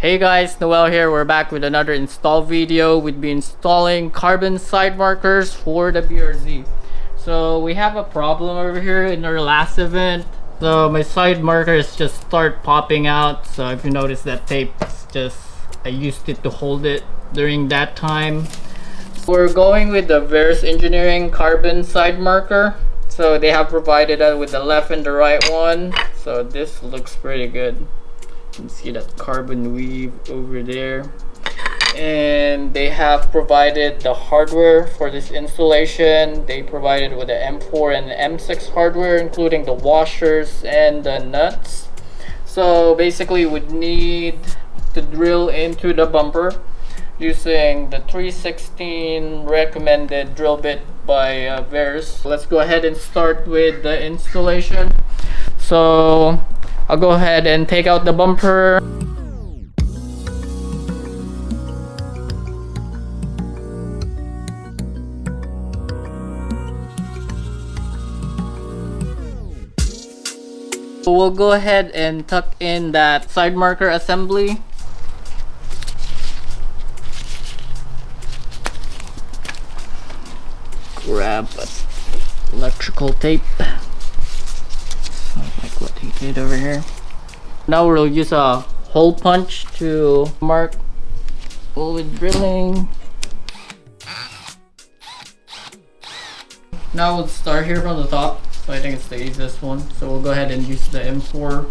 Hey guys, Noel here. We're back with another install video. We'd be installing carbon side markers for the BRZ. So we have a problem over here in our last event. So my side markers just start popping out. So if you notice that tape, it's just I used it to hold it during that time. So we're going with the Verus Engineering carbon side marker. So they have provided us with the left and the right one. So this looks pretty good. You can see that carbon weave over there, and they have provided the hardware for this installation. They provided with the M4 and the M6 hardware, including the washers and the nuts. So basically we'd need to drill into the bumper using the 316 recommended drill bit by Verus. Let's go ahead and start with the installation. So I'll go ahead and take out the bumper. We'll go ahead and tuck in that side marker assembly. Grab electrical tape. Like what he did over here. Now we'll use a hole punch to mark with drilling. Now we'll start here from the top. So I think it's the easiest one. So we'll go ahead and use the M4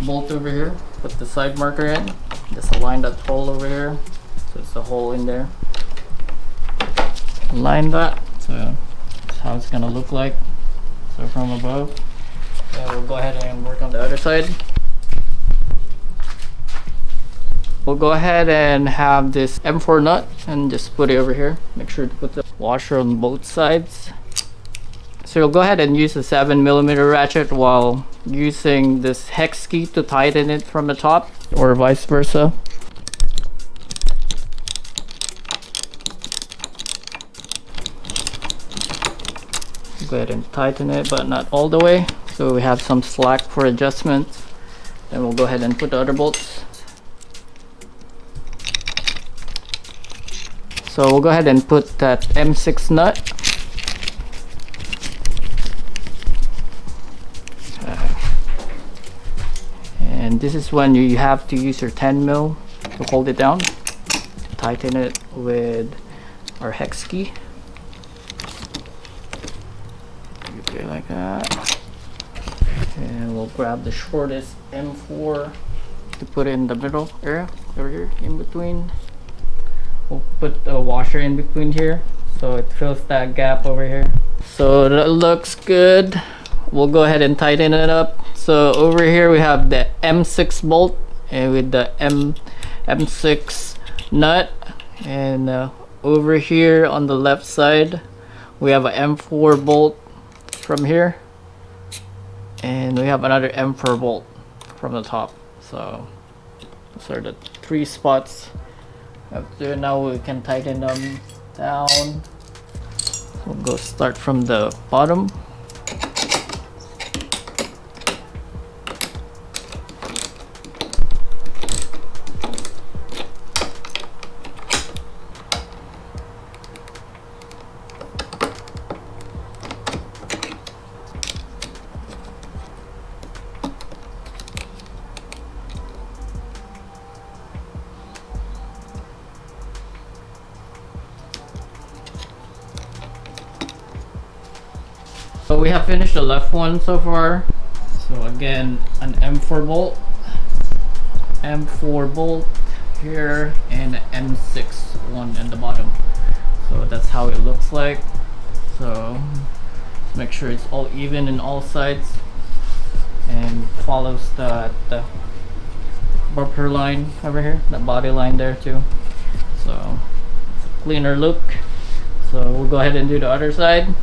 bolt over here. Put the side marker in. Just align that hole over here. So it's a hole in there. Align that. So that's how it's gonna look like. So from above. Yeah, we'll go ahead and work on the other side. We'll go ahead and have this M4 nut and just put it over here. Make sure to put the washer on both sides. So you'll go ahead and use a 7mm ratchet while using this hex key to tighten it from the top, or vice versa. Go ahead and tighten it, but not all the way. So we have some slack for adjustments. Then we'll go ahead and put the other bolts. So we'll go ahead and put that M6 nut. And this is when you have to use your 10mm to hold it down. Tighten it with our hex key. Okay, like that. And we'll grab the shortest M4 to put it in the middle area over here in between. We'll put the washer in between here so it fills that gap over here. So that looks good. We'll go ahead and tighten it up. So over here we have the M6 bolt and with the M6 nut, and over here on the left side we have a M4 bolt from here, and we have another M4 bolt from the top. So those are the three spots up there. Now we can tighten them down. We'll go start from the bottom. So we have finished the left one so far. So again, an M4 bolt here, and an M6 one in the bottom. So that's how it looks like. So make sure it's all even in all sides and follows the bumper line over here, the body line there too. So it's a cleaner look. So we'll go ahead and do the other side.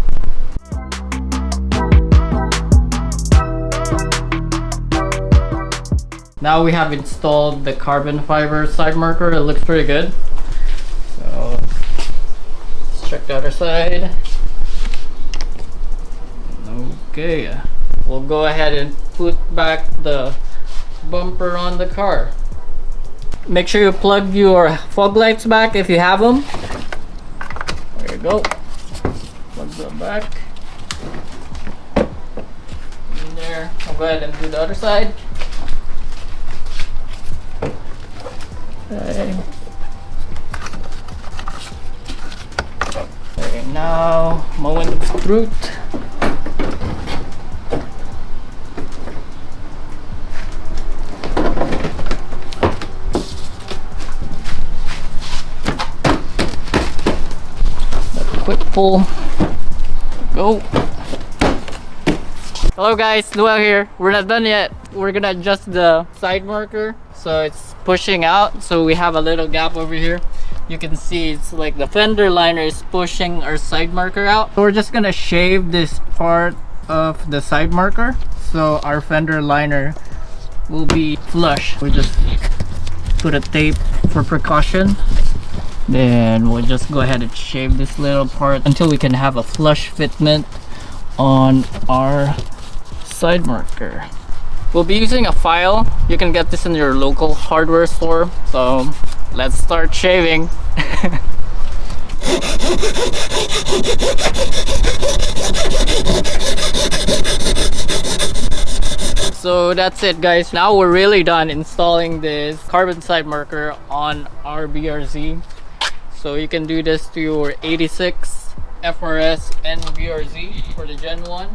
Now we have installed the carbon fiber side marker. It looks pretty good. So let's check the other side. Okay, we'll go ahead and put back the bumper on the car. Make sure you plug your fog lights back if you have them. There you go. Plug them back. In there. I'll go ahead and do the other side. Okay. Okay, now moment of truth. Quick pull. Go. Hello guys, Noel here. We're not done yet. We're gonna adjust the side marker so it's pushing out, so we have a little gap over here. You can see it's like the fender liner is pushing our side marker out. So we're just gonna shave this part of the side marker so our fender liner will be flush. We just put a tape for precaution. Then we'll just go ahead and shave this little part until we can have a flush fitment on our side marker. We'll be using a file. You can get this in your local hardware store. So let's start shaving. So that's it guys. Now we're really done installing this carbon side marker on our BRZ. So you can do this to your 86, FRS, and BRZ for the Gen 1.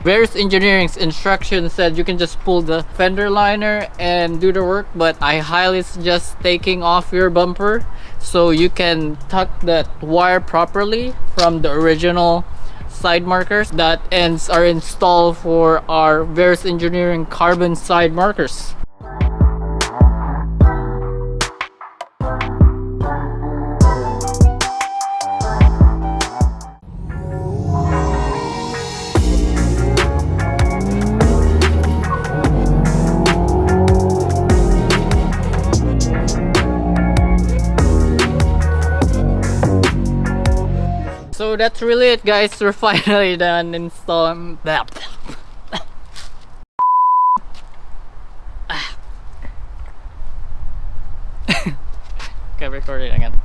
Verus Engineering's instructions said you can just pull the fender liner and do the work, but I highly suggest taking off your bumper so you can tuck that wire properly from the original side markers. That ends are installed for our Verus Engineering carbon side markers. So that's really it guys, we're finally done installing that. Okay, recording again.